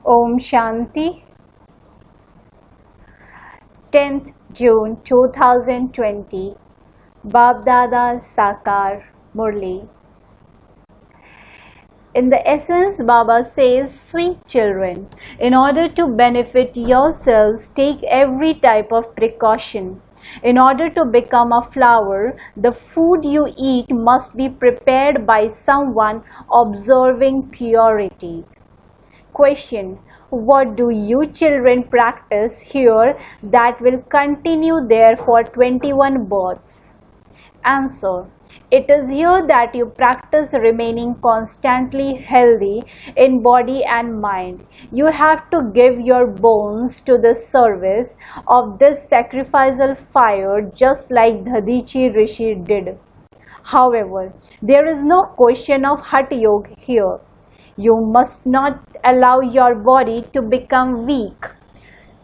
Om Shanti. 10th June 2020. Baapdada Murli. In the essence, Baba says, sweet children, in order to benefit yourselves, take every type of precaution. In order to become a flower, the food you eat must be prepared by someone observing purity. Question: what do you children practice here that will continue there for 21 births? Answer: it is here that you practice remaining constantly healthy in body and mind. You have to give your bones to the service of this sacrificial fire, just like Dadichi Rishi did. However, there is no question of Hatha Yoga here. You must not allow your body to become weak.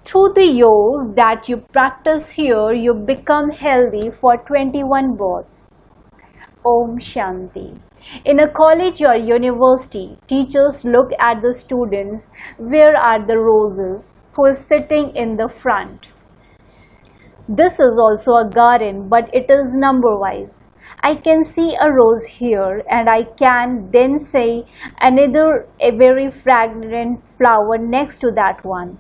Through the yoga that you practice here, you become healthy for 21 births. Om Shanti. In a college or university, teachers look at the students. Where are the roses? Who is sitting in the front? This is also a garden, but it is number-wise. I can see a rose here, and I can then say another a very fragrant flower next to that one.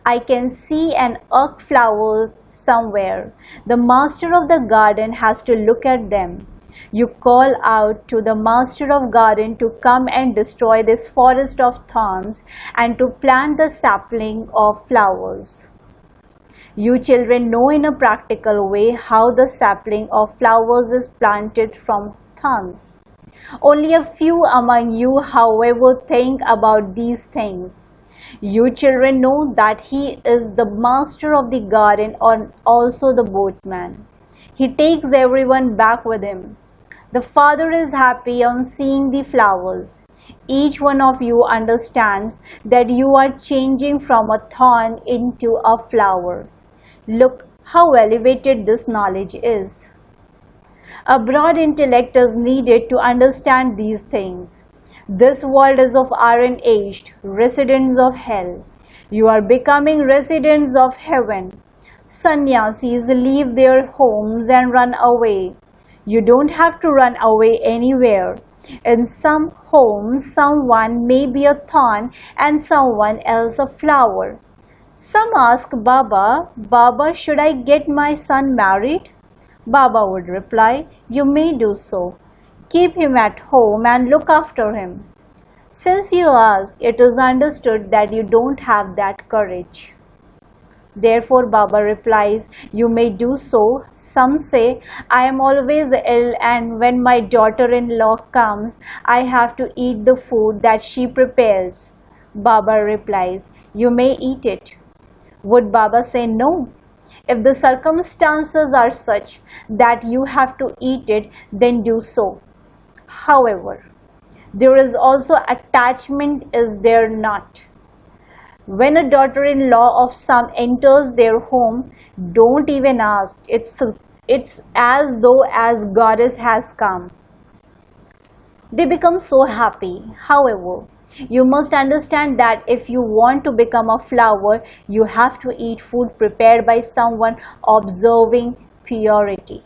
I can see an oak flower somewhere. The master of the garden has to look at them. You call out to the master of garden to come and destroy this forest of thorns and to plant the sapling of flowers. You children know in a practical way how the sapling of flowers is planted from thorns. Only a few among you, however, think about these things. You children know that he is the master of the garden and also the boatman. He takes everyone back with him. The Father is happy on seeing the flowers. Each one of you understands that you are changing from a thorn into a flower. Look how elevated this knowledge is. A broad intellect is needed to understand these things. This world is of iron aged, residents of hell. You are becoming residents of heaven. Sannyasis leave their homes and run away. You don't have to run away anywhere. In some homes, someone may be a thorn and someone else a flower. Some ask Baba, Baba, should I get my son married? Baba would reply, you may do so. Keep him at home and look after him. Since you ask, it is understood that you don't have that courage. Therefore, Baba replies, you may do so. Some say, I am always ill, and when my daughter-in-law comes, I have to eat the food that she prepares. Baba replies, you may eat it. Would Baba say no? If the circumstances are such that you have to eat it, then do so. However, there is also attachment, is there not? When a daughter-in-law of some enters their home, don't even ask. It's as though as goddess has come. They become so happy. However, you must understand that if you want to become a flower, you have to eat food prepared by someone observing purity.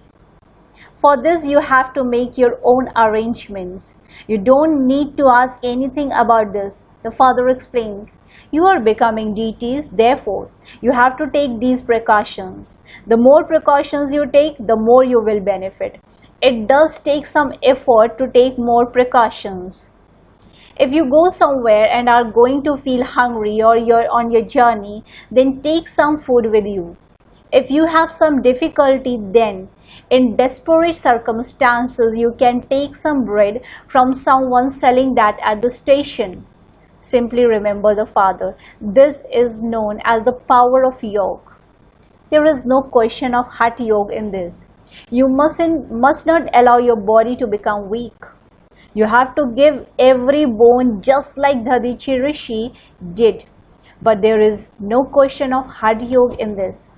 For this, you have to make your own arrangements. You don't need to ask anything about this. The Father explains, you are becoming deities, therefore, you have to take these precautions. The more precautions you take, the more you will benefit. It does take some effort to take more precautions. If you go somewhere and are going to feel hungry or you're on your journey, then take some food with you. If you have some difficulty, then in desperate circumstances, you can take some bread from someone selling that at the station. Simply remember the Father. This is known as the power of yoga. There is no question of Hatha Yoga in this. You must not allow your body to become weak. You have to give every bone just like Dadichi Rishi did. But there is no question of Hatha Yoga in this.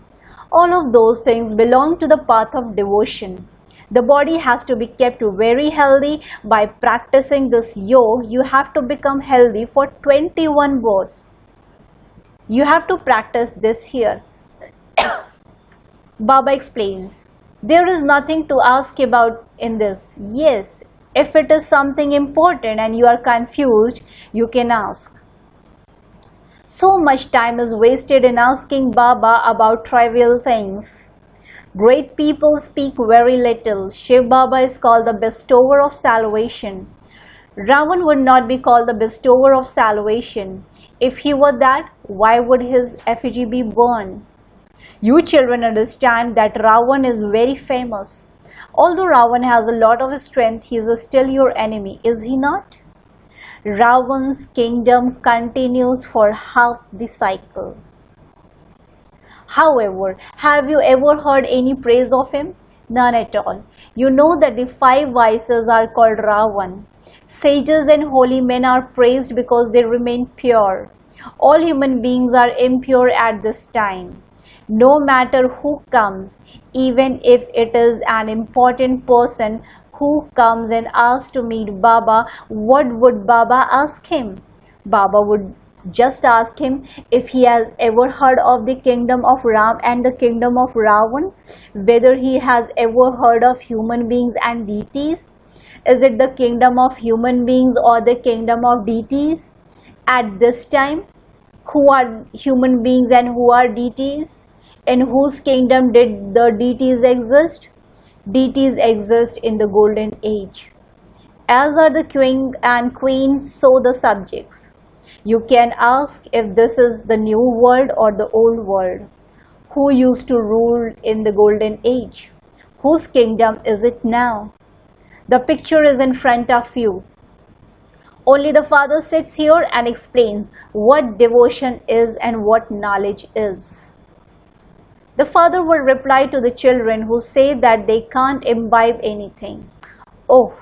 All of those things belong to the path of devotion. The body has to be kept very healthy. By practicing this yoga, you have to become healthy for 21 births. You have to practice this here. Baba explains, there is nothing to ask about in this. Yes, if it is something important and you are confused, you can ask. So much time is wasted in asking Baba about trivial things. Great people speak very little. Shiv Baba is called the bestower of salvation. Ravan would not be called the bestower of salvation. If he were that, why would his effigy be burned? You children understand that Ravan is very famous. Although Ravan has a lot of strength, he is still your enemy, is he not? Ravan's kingdom continues for half the cycle. However, have you ever heard any praise of him? None at all. You know that the 5 vices are called Ravan. Sages and holy men are praised because they remain pure. All human beings are impure at this time. No matter who comes, even if it is an important person who comes and asks to meet Baba, what would Baba ask him? Baba would just ask him if he has ever heard of the kingdom of Ram and the kingdom of Ravan, whether he has ever heard of human beings and deities. Is it the kingdom of human beings or the kingdom of deities? At this time, who are human beings and who are deities? In whose kingdom did the deities exist? Deities exist in the golden age. As are the king and queen, so the subjects. You can ask if this is the new world or the old world. Who used to rule in the golden age? Whose kingdom is it now? The picture is in front of you. Only the Father sits here and explains what devotion is and what knowledge is. The Father will reply to the children who say that they can't imbibe anything. Oh,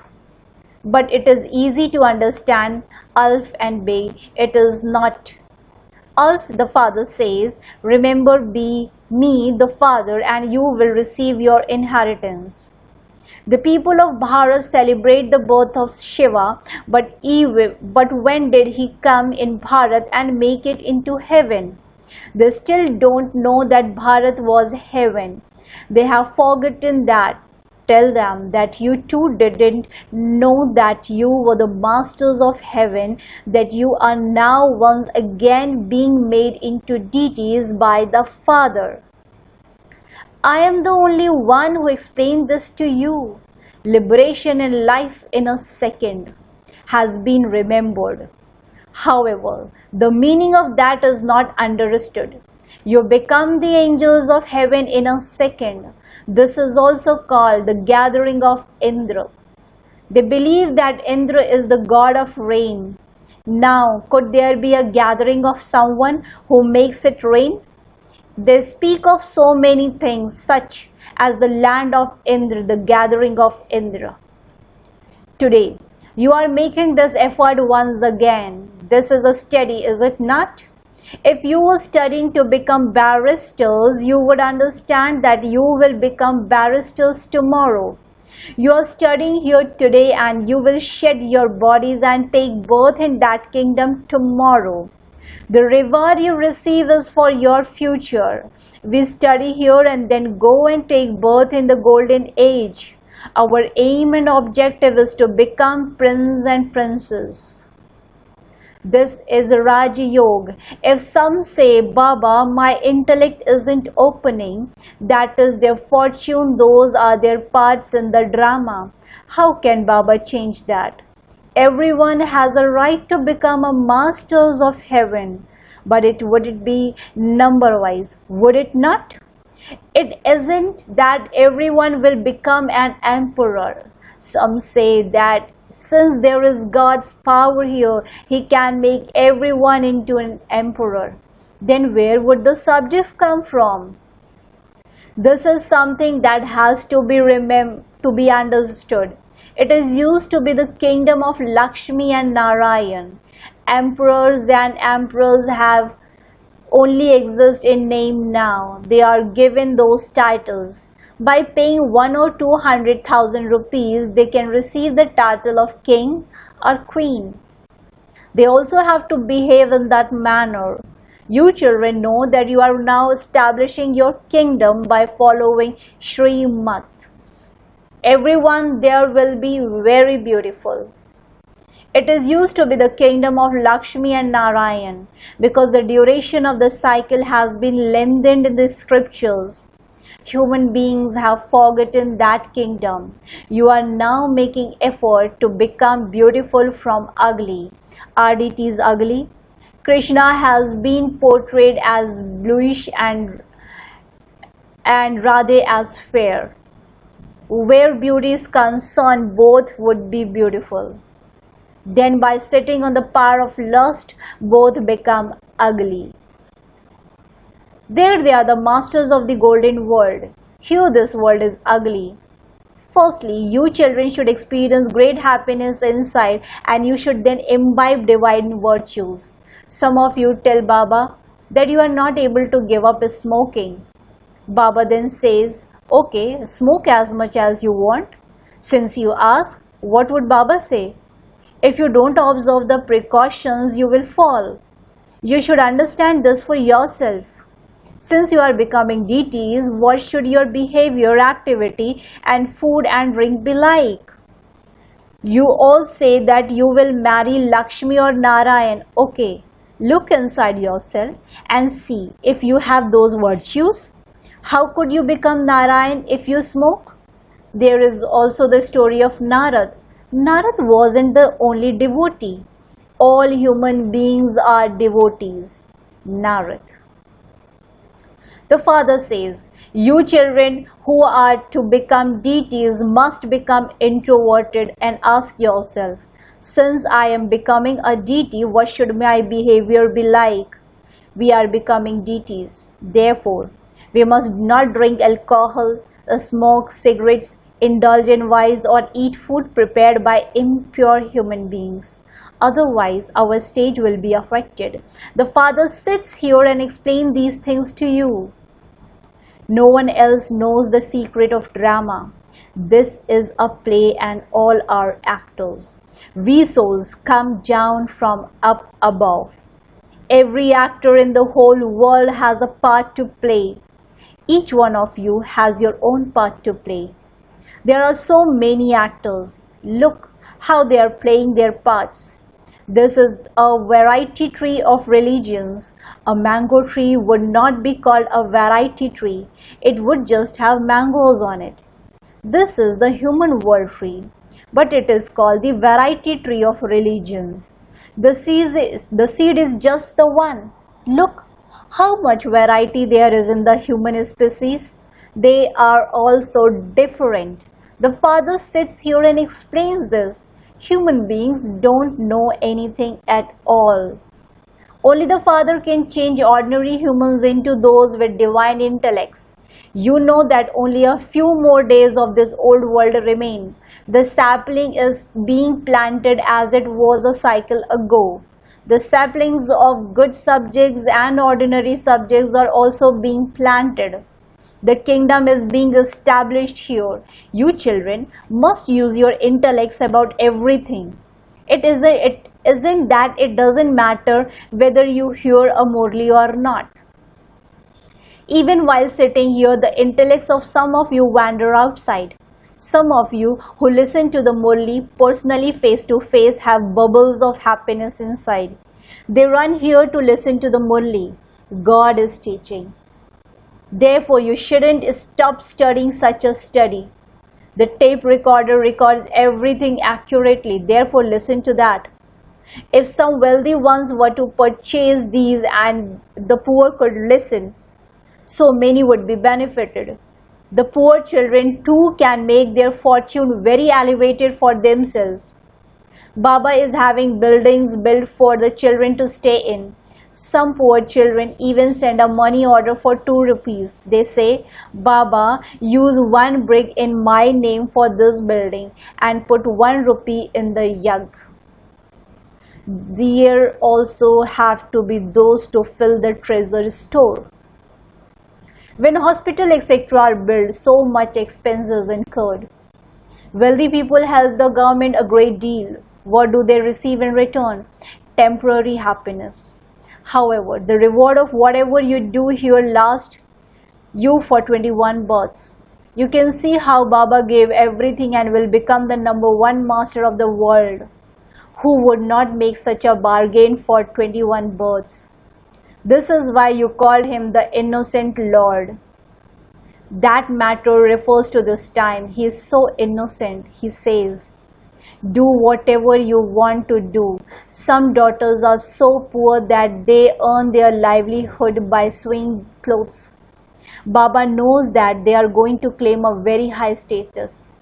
but it is easy to understand Alf and Bay. It is not. Alf, the Father says, remember me, the Father, and you will receive your inheritance. The people of Bharat celebrate the birth of Shiva, but when did he come in Bharat and make it into heaven? They still don't know that Bharat was heaven. They have forgotten that. Tell them that you too didn't know that you were the masters of heaven, that you are now once again being made into deities by the Father. I am the only one who explained this to you. Liberation in life in a second has been remembered. However, the meaning of that is not understood. You become the angels of heaven in a second. This is also called the gathering of Indra. They believe that Indra is the god of rain. Now, could there be a gathering of someone who makes it rain? They speak of so many things, such as the land of Indra, the gathering of Indra. Today, you are making this effort once again. This is a study, is it not? If you were studying to become barristers, you would understand that you will become barristers tomorrow. You are studying here today and you will shed your bodies and take birth in that kingdom tomorrow. The reward you receive is for your future. We study here and then go and take birth in the golden age. Our aim and objective is to become prince and princess. This is Raja Yoga. If some say, Baba, my intellect isn't opening, that is their fortune, those are their parts in the drama. How can Baba change that? Everyone has a right to become a masters of heaven, but would it be number-wise? Would it not? It isn't that everyone will become an emperor. Some say that since there is God's power here, He can make everyone into an emperor. Then where would the subjects come from? This is something that has to be understood. It is used to be the kingdom of Lakshmi and Narayan. Emperors and emperors have only exist in name now. They are given those titles. By paying 1 or 200,000 rupees, they can receive the title of king or queen. They also have to behave in that manner. You children know that you are now establishing your kingdom by following Srimat. Everyone there will be very beautiful. It is used to be the kingdom of Lakshmi and Narayan because the duration of the cycle has been lengthened in the scriptures. Human beings have forgotten that kingdom. You are now making effort to become beautiful from ugly. Are deities ugly? Krishna has been portrayed as bluish and Radhe as fair. Where beauty is concerned, both would be beautiful. Then by sitting on the power of lust, both become ugly. There they are, the masters of the golden world. Here this world is ugly. Firstly, you children should experience great happiness inside, and you should then imbibe divine virtues. Some of you tell Baba that you are not able to give up smoking. Baba then says, okay, smoke as much as you want. Since you ask, what would Baba say? If you don't observe the precautions, you will fall. You should understand this for yourself. Since you are becoming deities, what should your behavior, activity, and food and drink be like? You all say that you will marry Lakshmi or Narayan. Okay, look inside yourself and see if you have those virtues. How could you become Narayan if you smoke? There is also the story of Narad. Narad wasn't the only devotee. All human beings are devotees. Narad. The father says, you children who are to become deities must become introverted and ask yourself, since I am becoming a deity, what should my behavior be like? We are becoming deities. Therefore, we must not drink alcohol, smoke cigarettes, indulge in vice, or eat food prepared by impure human beings. Otherwise, our stage will be affected. The Father sits here and explains these things to you. No one else knows the secret of drama. This is a play and all are actors. We souls come down from up above. Every actor in the whole world has a part to play. Each one of you has your own part to play. There are so many actors. Look how they are playing their parts. This is a variety tree of religions. A mango tree would not be called a variety tree. It would just have mangoes on it. This is the human world tree, but it is called the variety tree of religions. The seed is just the one. Look how much variety there is in the human species. They are all so different. The Father sits here and explains this. Human beings don't know anything at all. Only the Father can change ordinary humans into those with divine intellects. You know that only a few more days of this old world remain. The sapling is being planted as it was a cycle ago. The saplings of good subjects and ordinary subjects are also being planted. The kingdom is being established here. You children must use your intellects about everything. It isn't that it doesn't matter whether you hear a Murli or not. Even while sitting here, the intellects of some of you wander outside. Some of you who listen to the Murli personally face to face have bubbles of happiness inside. They run here to listen to the Murli. God is teaching. Therefore, you shouldn't stop studying such a study. The tape recorder records everything accurately. Therefore, listen to that. If some wealthy ones were to purchase these and the poor could listen, so many would be benefited. The poor children too can make their fortune very elevated for themselves. Baba is having buildings built for the children to stay in. Some poor children even send a money order for 2 rupees. They say, Baba, use 1 brick in my name for this building and put 1 rupee in the yag. There also have to be those to fill the treasure store. When hospital etc. are built, so much expense is incurred. Wealthy people help the government a great deal. What do they receive in return? Temporary happiness. However, the reward of whatever you do here lasts you for 21 births. You can see how Baba gave everything and will become the #1 master of the world. Who would not make such a bargain for 21 births? This is why you called him the innocent Lord. That matter refers to this time. He is so innocent. He says, do whatever you want to do. Some daughters are so poor that they earn their livelihood by sewing clothes. Baba knows that they are going to claim a very high status.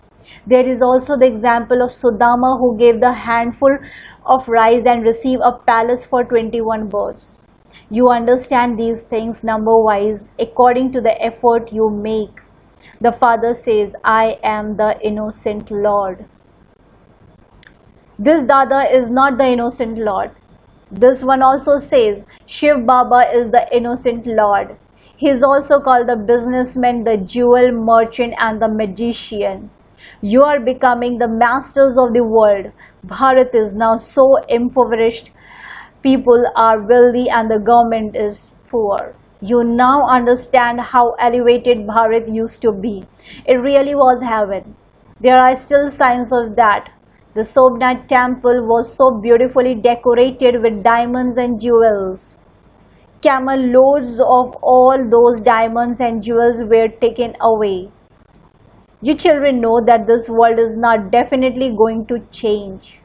There is also the example of Sudama, who gave the handful of rice and received a palace for 21 births. You understand these things number-wise according to the effort you make. The Father says, I am the innocent Lord. This Dada is not the innocent Lord. This one also says, Shiv Baba is the innocent Lord. He is also called the businessman, the jewel merchant and the magician. You are becoming the masters of the world. Bharat is now so impoverished. People are wealthy and the government is poor. You now understand how elevated Bharat used to be. It really was heaven. There are still signs of that. The Somnath temple was so beautifully decorated with diamonds and jewels. Camel loads of all those diamonds and jewels were taken away. You children know that this world is not definitely going to change.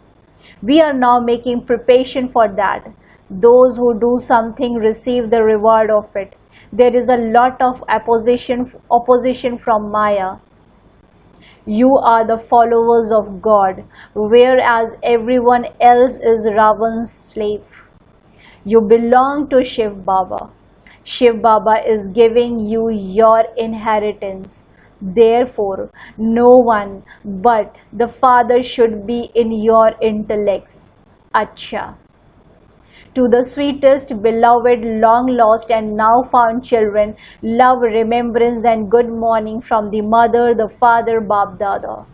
We are now making preparation for that. Those who do something receive the reward of it. There is a lot of opposition from Maya. You are the followers of God, whereas everyone else is Ravan's slave. You belong to Shiv Baba. Shiv Baba is giving you your inheritance. Therefore, no one but the Father should be in your intellects. Acha. To the sweetest, beloved, long lost and now found children, love, remembrance and good morning from the Mother, the Father, Baapdada.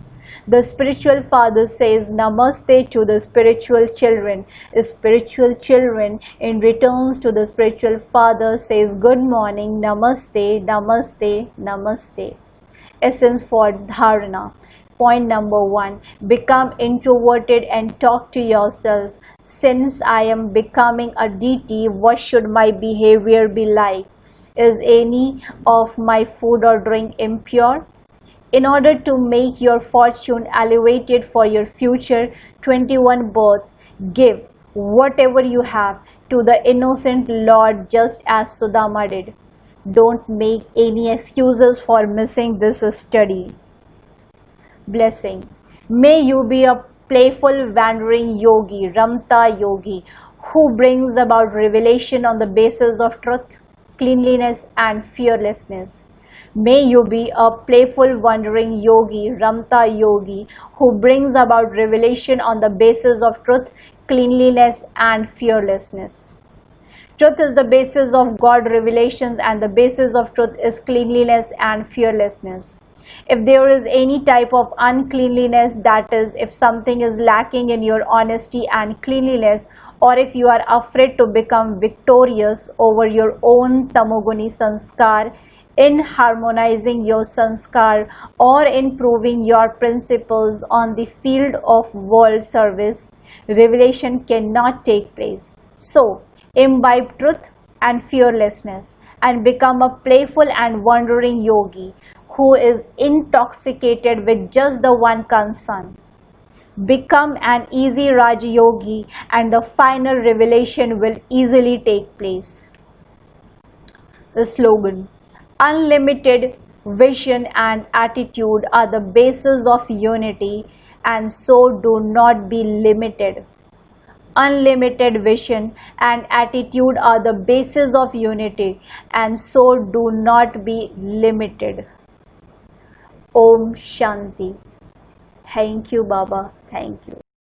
The spiritual father says namaste to the spiritual children. Spiritual children in returns to the spiritual father says good morning, namaste, namaste, namaste. Essence for dharana. Point number 1. Become introverted and talk to yourself. Since I am becoming a deity, what should my behavior be like? Is any of my food or drink impure? In order to make your fortune elevated for your future 21 births, give whatever you have to the innocent Lord just as Sudama did. Don't make any excuses for missing this study. Blessing. May you be a playful wandering yogi, Ramta yogi, who brings about revelation on the basis of truth, cleanliness and fearlessness. May you be a playful wandering yogi, Ramta yogi, who brings about revelation on the basis of truth, cleanliness and fearlessness. Truth is the basis of God revelations and the basis of truth is cleanliness and fearlessness. If there is any type of uncleanliness, that is, if something is lacking in your honesty and cleanliness, or if you are afraid to become victorious over your own tamoguni sanskar, in harmonizing your sanskar or improving your principles on the field of world service, revelation cannot take place. So, imbibe truth and fearlessness and become a playful and wandering yogi who is intoxicated with just the one concern. Become an easy Raj Yogi and the final revelation will easily take place. The slogan: unlimited vision and attitude are the basis of unity, and so do not be limited. Unlimited vision and attitude are the basis of unity, and so do not be limited. Om Shanti. Thank you, Baba. Thank you.